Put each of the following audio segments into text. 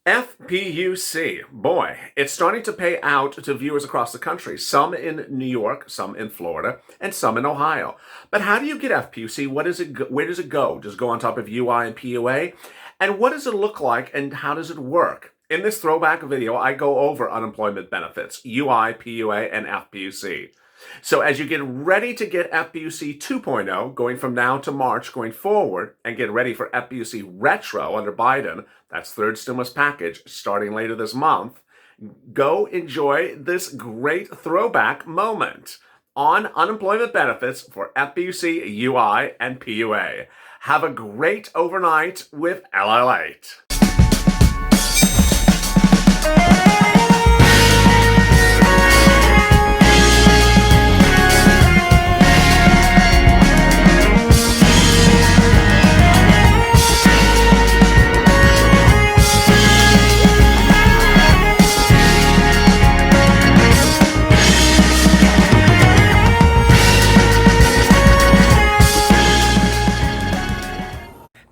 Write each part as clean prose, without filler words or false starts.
FPUC, boy, it's starting to pay out to viewers across the country, some in New York, some in Florida, and some in Ohio. But how do you get FPUC? What is it? Where does it go? Does it go on top of UI and PUA? And what does it look like and how does it work? In this throwback video, I go over unemployment benefits, UI, PUA, and FPUC. So as you get ready to get FPUC 2.0, going from now to March, going forward, and get ready for FPUC Retro under Biden, that's third stimulus package, starting later this month, go enjoy this great throwback moment on unemployment benefits for FPUC, UI, and PUA. Have a great overnight with LALATE.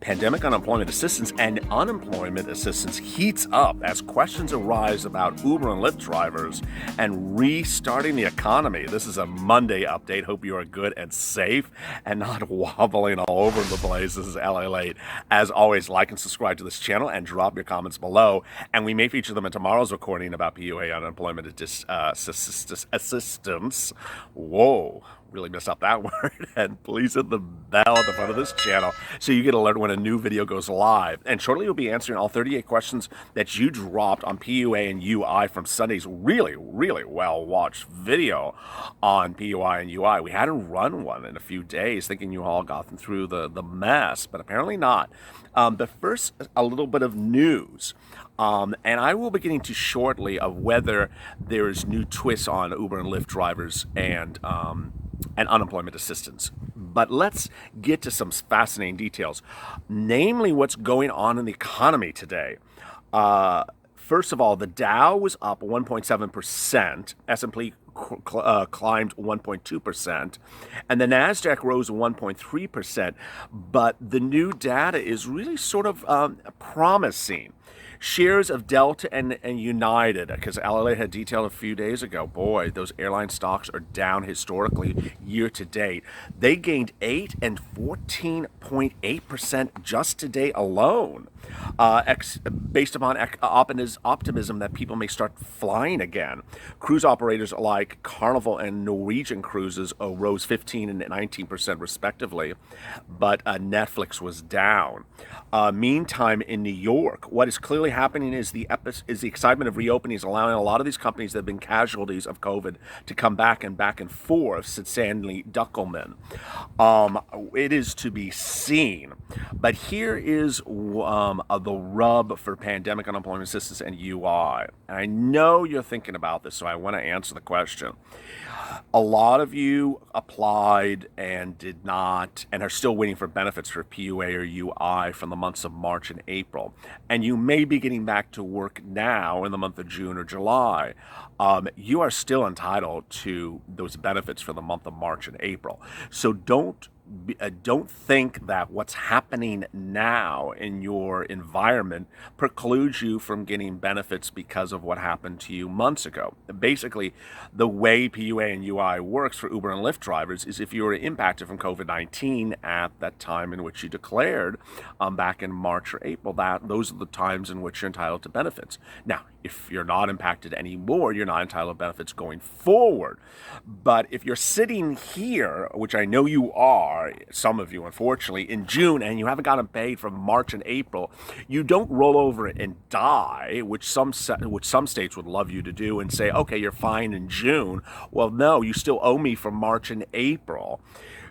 Pandemic unemployment assistance and unemployment assistance heats up as questions arise about Uber and Lyft drivers and restarting the economy. This is a Monday update. Hope you are good and safe and not wobbling all over the place. This is LALATE. As always, like and subscribe to this channel and drop your comments below. And we may feature them in tomorrow's recording about PUA unemployment assistance. Whoa. Really messed up that word. And please hit the bell at the front of this channel so you get alert when a new video goes live. And shortly we'll be answering all 38 questions that you dropped on PUA and UI from Sunday's really well watched video on PUI and UI. We hadn't run one in a few days, thinking you all gotten through the mess, but apparently not. But first, a little bit of news. And I will be getting to shortly of whether there's new twists on Uber and Lyft drivers and unemployment assistance. But let's get to some fascinating details, namely what's going on in the economy today. First of all, the Dow was up 1.7%, S&P climbed 1.2%, and the NASDAQ rose 1.3%, but the new data is really sort of promising. Shares of Delta and United, because LALATE had detailed a few days ago, boy, those airline stocks are down historically year to date. They gained 8 and 14.8% just today alone, based upon optimism that people may start flying again. Cruise operators like Carnival and Norwegian Cruises rose 15 and 19% respectively, but Netflix was down. Meantime, in New York, what is clearly happening is the excitement of reopening is allowing a lot of these companies that have been casualties of COVID to come back and forth, said Sandy Duckelman. It is to be seen. But here is the rub for pandemic unemployment assistance and UI. And I know you're thinking about this, so I want to answer the question. A lot of you applied and did not, and are still waiting for benefits for PUA or UI from the months of March and April. And you may be getting back to work now in the month of June or July. You are still entitled to those benefits for the month of March and April. So don't think that what's happening now in your environment precludes you from getting benefits because of what happened to you months ago. Basically, the way PUA and UI works for Uber and Lyft drivers is if you were impacted from COVID-19 at that time in which you declared back in March or April, those are the times in which you're entitled to benefits. Now, if you're not impacted anymore, you're not entitled to benefits going forward. But if you're sitting here, which I know you are, some of you unfortunately, in June, and you haven't gotten paid from March and April, you don't roll over and die, which some states would love you to do and say, okay, you're fine in June. Well, no, you still owe me from March and April.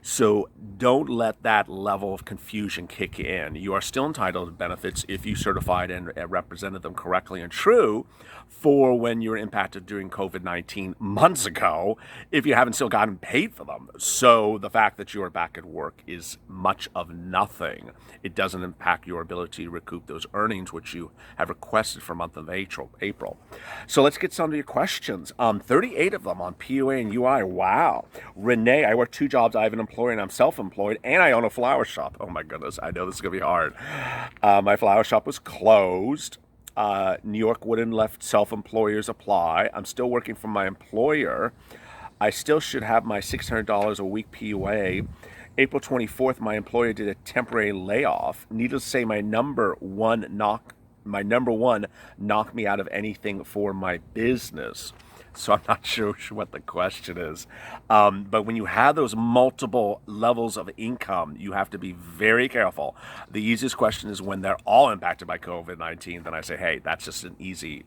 So don't let that level of confusion kick in. You are still entitled to benefits if you certified and represented them correctly and true for when you were impacted during COVID-19 months ago, if you haven't still gotten paid for them. So the fact that you are back at work is much of nothing. It doesn't impact your ability to recoup those earnings which you have requested for month of April. So let's get some of your questions. 38 of them on PUA and UI. Wow. Renee, I work 2 jobs. I have an employer and I'm self-employed and I own a flower shop. Oh my goodness, I know this is going to be hard. My flower shop was closed. New York wouldn't let self-employers apply. I'm still working for my employer. I still should have my $600 a week PUA. April 24th, my employer did a temporary layoff. Needless to say, my number one knocked me out of anything for my business. So I'm not sure what the question is. But when you have those multiple levels of income, you have to be very careful. The easiest question is when they're all impacted by COVID-19. Then I say, hey, that's an easy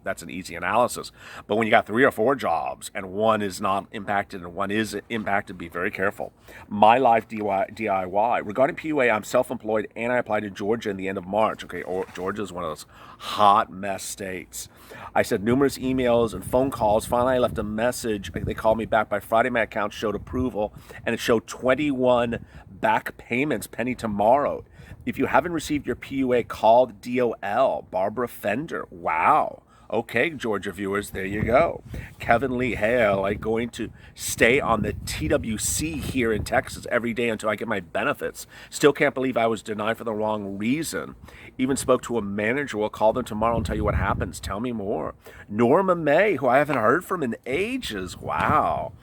analysis. But when you got 3 or 4 jobs and one is not impacted and one is impacted, be very careful. My Life DIY. Regarding PUA, I'm self-employed and I applied to Georgia in the end of March. Okay, Georgia is one of those hot mess states. I sent numerous emails and phone calls. Finally, I left a message. They called me back by Friday. My account showed approval, and it showed 21 back payments pending tomorrow. If you haven't received your PUA, call DOL. Barbara Fender. Wow. Okay, Georgia viewers, there you go. Kevin Lee, hey, I like going to stay on the TWC here in Texas every day until I get my benefits. Still can't believe I was denied for the wrong reason. Even spoke to a manager. We'll call them tomorrow and tell you what happens. Tell me more. Norma May, who I haven't heard from in ages. Wow.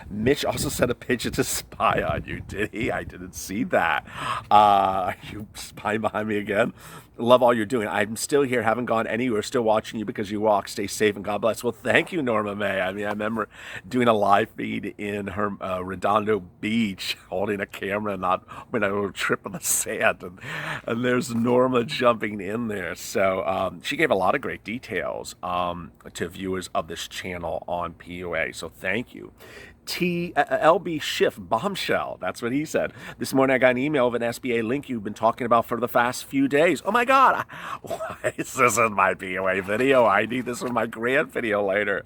Mitch also sent a picture to spy on you, did he? I didn't see that. Are you spying behind me again? Love all you're doing. I'm still here, haven't gone anywhere, still watching you because you walk. Stay safe and God bless. Well, thank you, Norma May. I mean, I remember doing a live feed in her Redondo Beach, holding a camera and not when I would trip on the sand. And there's Norma jumping in there. So she gave a lot of great details to viewers of this channel on PUA. So thank you. LB Schiff bombshell. That's what he said. This morning I got an email of an SBA link you've been talking about for the past few days. Oh my God. Why is this in my POA video? I need this in my grant video later.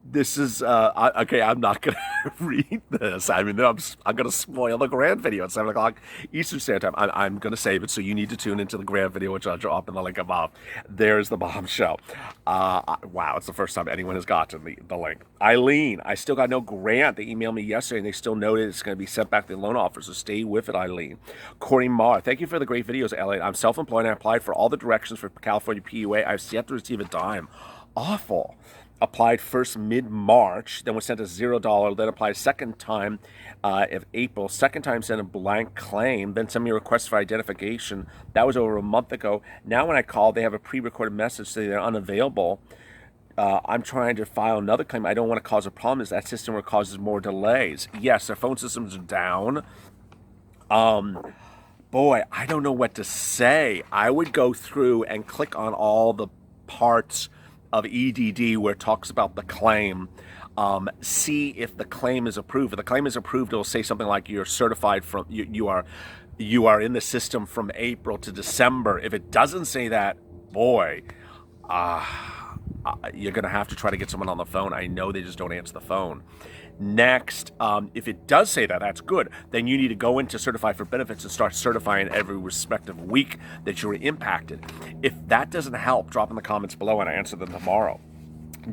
This is, okay, I'm not going to read this. I mean, I'm going to spoil the grand video at 7 o'clock Eastern Standard Time. I'm going to save it, so you need to tune into the grand video, which I'll drop in the link above. There's the bombshell. Wow, it's the first time anyone has gotten the link. Eileen, I still got no grant. They emailed me yesterday, and they still noted it's going to be sent back to the loan officer, so stay with it, Eileen. Courtney Marr, thank you for the great videos, Elliot. I'm self-employed, and I applied for all the directions for California PUA. I've yet to receive a dime. Awful. Applied first mid-March, then was sent a $0, then applied second time of April, second time sent a blank claim, then sent me a request for identification. That was over a month ago. Now when I call, they have a pre-recorded message saying they're unavailable. I'm trying to file another claim. I don't want to cause a problem. Is that system where it causes more delays? Yes, their phone systems are down. Boy, I don't know what to say. I would go through and click on all the parts of EDD where it talks about the claim, see if the claim is approved. If the claim is approved, it'll say something like you're certified from, you are in the system from April to December. If it doesn't say that, boy, you're going to have to try to get someone on the phone. I know they just don't answer the phone. Next, if it does say that, that's good. Then you need to go into Certify for Benefits and start certifying every respective week that you're impacted. If that doesn't help, drop in the comments below and I answer them tomorrow.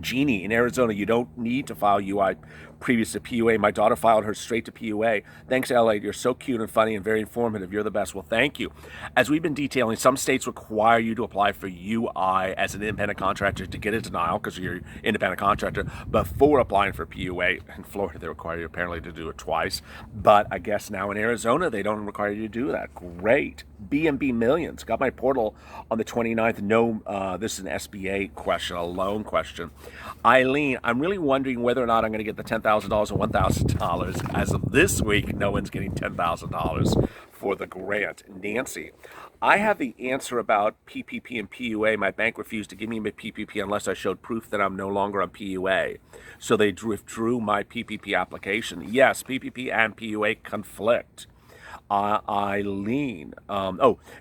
Jeannie, in Arizona, you don't need to file UI previous to PUA. My daughter filed her straight to PUA. Thanks, LA. You're so cute and funny and very informative. You're the best. Well, thank you. As we've been detailing, some states require you to apply for UI as an independent contractor to get a denial because you're an independent contractor before applying for PUA. In Florida, they require you apparently to do it twice. But I guess now in Arizona, they don't require you to do that. Great. B&B Millions. Got my portal on the 29th. No, this is an SBA question, a loan question. Eileen, I'm really wondering whether or not I'm going to get the $10,000 and $1,000. As of this week, no one's getting $10,000 for the grant. Nancy, I have the answer about PPP and PUA. My bank refused to give me my PPP unless I showed proof that I'm no longer on PUA. So they withdrew my PPP application. Yes, PPP and PUA conflict. Eileen,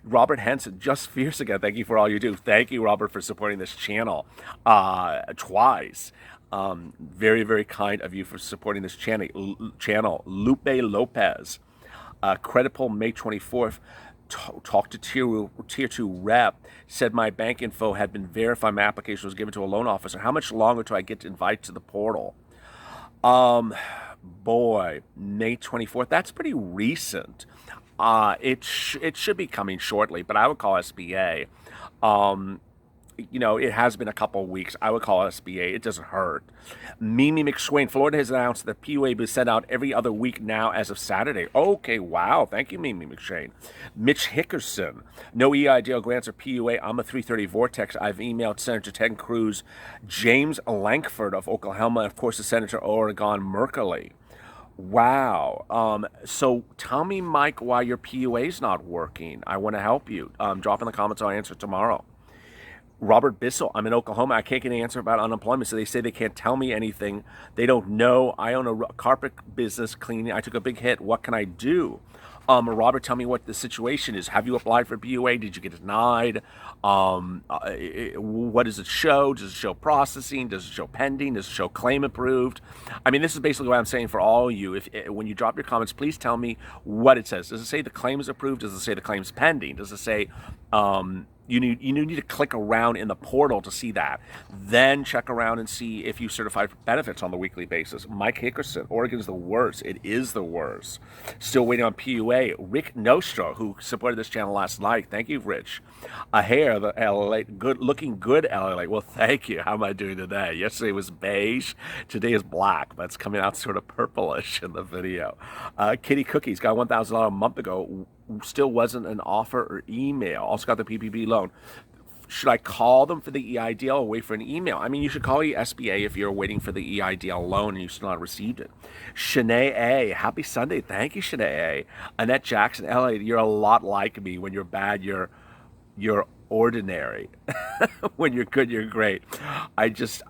Robert Henson, just fierce again. Thank you for all you do. Thank you, Robert, for supporting this channel twice. Very, very kind of you for supporting this channel. Lupe Lopez, credit pull May 24th. Talked to tier 2 rep, said my bank info had been verified, my application was given to a loan officer. How much longer do I get to invite to the portal? Boy, May 24th, that's pretty recent. It should be coming shortly, but I would call SBA. It has been a couple of weeks. I would call it SBA. It doesn't hurt. Mimi McSwain, Florida has announced that PUA will be sent out every other week now as of Saturday. Okay, wow. Thank you, Mimi McSwain. Mitch Hickerson, no EIDL grants or PUA. I'm a 330 Vortex. I've emailed Senator Ted Cruz, James Lankford of Oklahoma, and of course the Senator of Oregon, Merkley. Wow. So tell me, Mike, why your PUA is not working. I want to help you. Drop in the comments. I'll answer tomorrow. Robert Bissell, I'm in Oklahoma. I can't get an answer about unemployment, so they say they can't tell me anything. They don't know. I own a carpet business cleaning. I took a big hit. What can I do? Robert, tell me what the situation is. Have you applied for PUA? Did you get denied? What does it show? Does it show processing? Does it show pending? Does it show claim approved? I mean, this is basically what I'm saying for all of you. When you drop your comments, please tell me what it says. Does it say the claim is approved? Does it say the claim is pending? Does it say you need to click around in the portal to see that. Then check around and see if you certify for benefits on the weekly basis. Mike Hickerson, Oregon's the worst. It is the worst. Still waiting on PUA. Rick Nostro, who supported this channel last night. Thank you, Rich. A hair, the LALATE, looking good LALATE. Well, thank you. How am I doing today? Yesterday was beige. Today is black, but it's coming out sort of purplish in the video. Kitty Cookies got $1,000 a month ago. Still wasn't an offer or email. Also got the PPP loan. Should I call them for the EIDL or wait for an email? I mean, you should call the SBA if you're waiting for the EIDL loan and you still not received it. Shanae A, happy Sunday. Thank you, Shanae A. Annette Jackson, LA, you're a lot like me. When you're bad, you're ordinary. When you're good, you're great. I'm just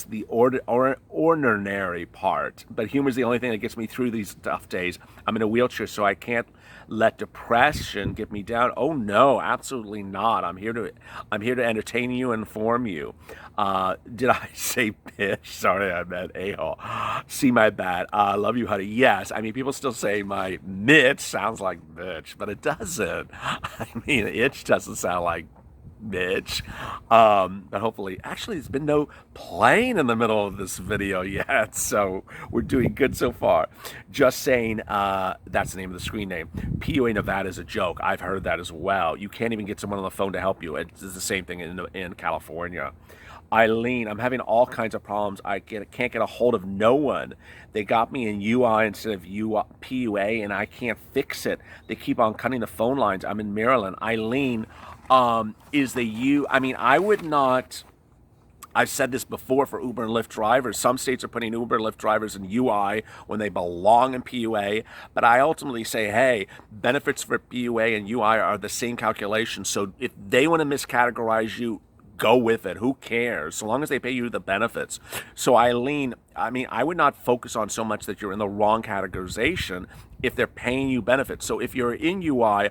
the ordinary part. But humor's the only thing that gets me through these tough days. I'm in a wheelchair, so I can't let depression get me down. Oh no, absolutely not. I'm here to entertain you and inform you. Did I say bitch? Sorry, I meant a-hole. See my bad. Love you, honey. Yes, I mean, people still say my mitch sounds like bitch, but it doesn't. I mean, itch doesn't sound like bitch. But hopefully, actually, there's been no plane in the middle of this video yet, so we're doing good so far. Just saying, that's the name of the screen name. PUA Nevada is a joke. I've heard that as well. You can't even get someone on the phone to help you. It's the same thing in California. Eileen, I'm having all kinds of problems. I can't get a hold of no one. They got me in UI instead of PUA, and I can't fix it. They keep on cutting the phone lines. I'm in Maryland. Eileen, is the U? I mean, I would not. I've said this before for Uber and Lyft drivers. Some states are putting Uber and Lyft drivers in UI when they belong in PUA. But I ultimately say, hey, benefits for PUA and UI are the same calculation. So if they want to miscategorize you, go with it. Who cares? So long as they pay you the benefits. So Eileen, I mean, I would not focus on so much that you're in the wrong categorization if they're paying you benefits. So if you're in UI,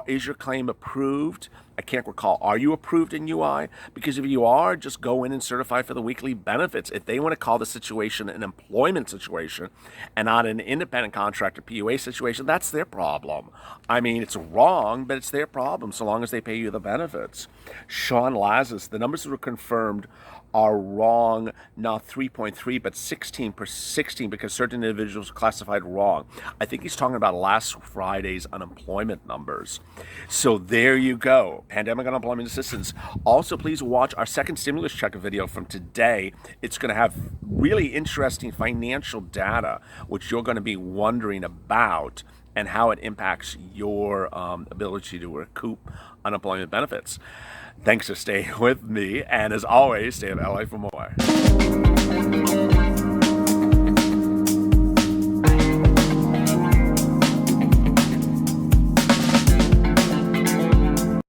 is your claim approved? I can't recall. Are you approved in UI? Because if you are, just go in and certify for the weekly benefits. If they want to call the situation an employment situation and not an independent contractor PUA situation, that's their problem. I mean, it's wrong, but it's their problem so long as they pay you the benefits. Sean Lazarus, the numbers that were confirmed are wrong, not 3.3, but 16 per 16 because certain individuals classified wrong. I think he's talking about last Friday's unemployment numbers. So there you go. Pandemic unemployment assistance. Also, please watch our second stimulus check video from today. It's going to have really interesting financial data, which you're going to be wondering about and how it impacts your ability to recoup unemployment benefits. Thanks for staying with me, and as always, stay in LA for more.